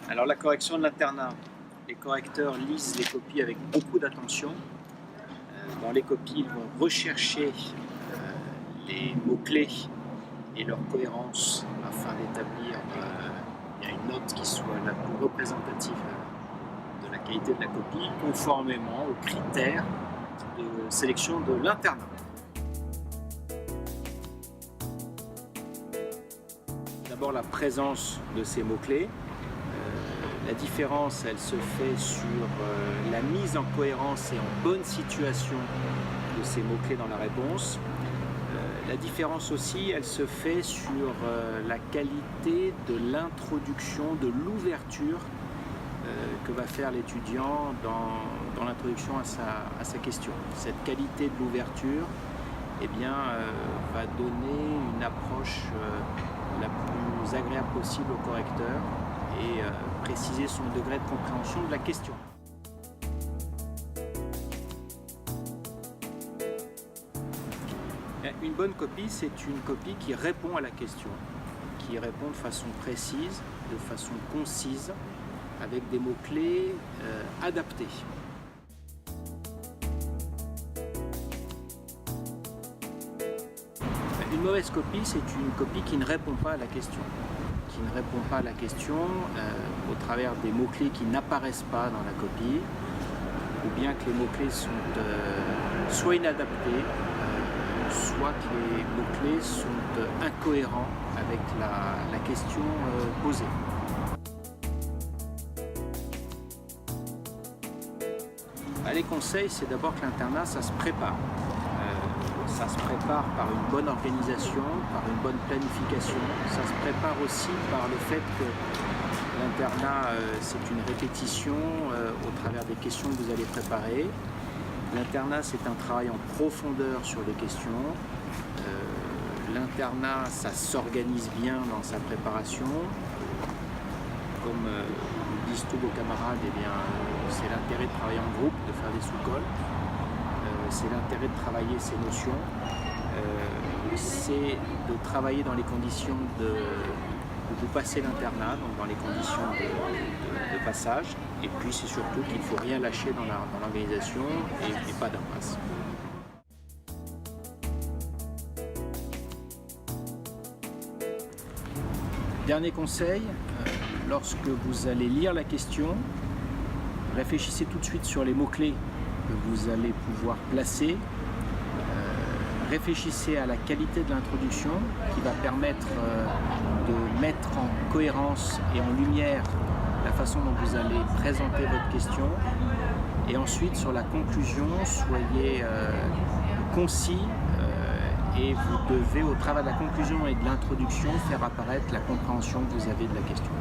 Alors la correction de l'internat, les correcteurs lisent les copies avec beaucoup d'attention. Dans les copies, ils vont rechercher les mots-clés et leur cohérence afin d'établir une note qui soit la plus représentative de la qualité de la copie, conformément aux critères de sélection de l'internat. D'abord la présence de ces mots-clés. La différence, elle se fait sur la mise en cohérence et en bonne situation de ces mots-clés dans la réponse. La différence aussi, elle se fait sur la qualité de l'introduction, de l'ouverture que va faire l'étudiant dans l'introduction à sa question. Cette qualité de l'ouverture va donner une approche la plus agréable possible au correcteur et préciser son degré de compréhension de la question. Une bonne copie, c'est une copie qui répond à la question, qui répond de façon précise, de façon concise, avec des mots-clés adaptés. Une mauvaise copie, c'est une copie qui ne répond pas à la question. Qui ne répond pas à la question au travers des mots-clés qui n'apparaissent pas dans la copie, ou bien que les mots-clés sont soit inadaptés, soit que les mots-clés sont incohérents avec la question posée. Les conseils, c'est d'abord que l'internat, ça se prépare. Ça se prépare par une bonne organisation, par une bonne planification. Ça se prépare aussi par le fait que l'internat, c'est une répétition au travers des questions que vous allez préparer. L'internat, c'est un travail en profondeur sur les questions. L'internat, ça s'organise bien dans sa préparation. Comme disent tous vos camarades, c'est l'intérêt de travailler en groupe, de faire des sous-cols. C'est l'intérêt de travailler ces notions. C'est de travailler dans les conditions de passer l'internat, donc dans les conditions de passage. Et puis c'est surtout qu'il ne faut rien lâcher dans l'organisation et pas d'impasse. Dernier conseil, lorsque vous allez lire la question, réfléchissez tout de suite sur les mots-clés que vous allez pouvoir placer. Réfléchissez à la qualité de l'introduction qui va permettre de mettre en cohérence et en lumière la façon dont vous allez présenter votre question. Et ensuite, sur la conclusion, soyez concis et vous devez, au travers de la conclusion et de l'introduction, faire apparaître la compréhension que vous avez de la question.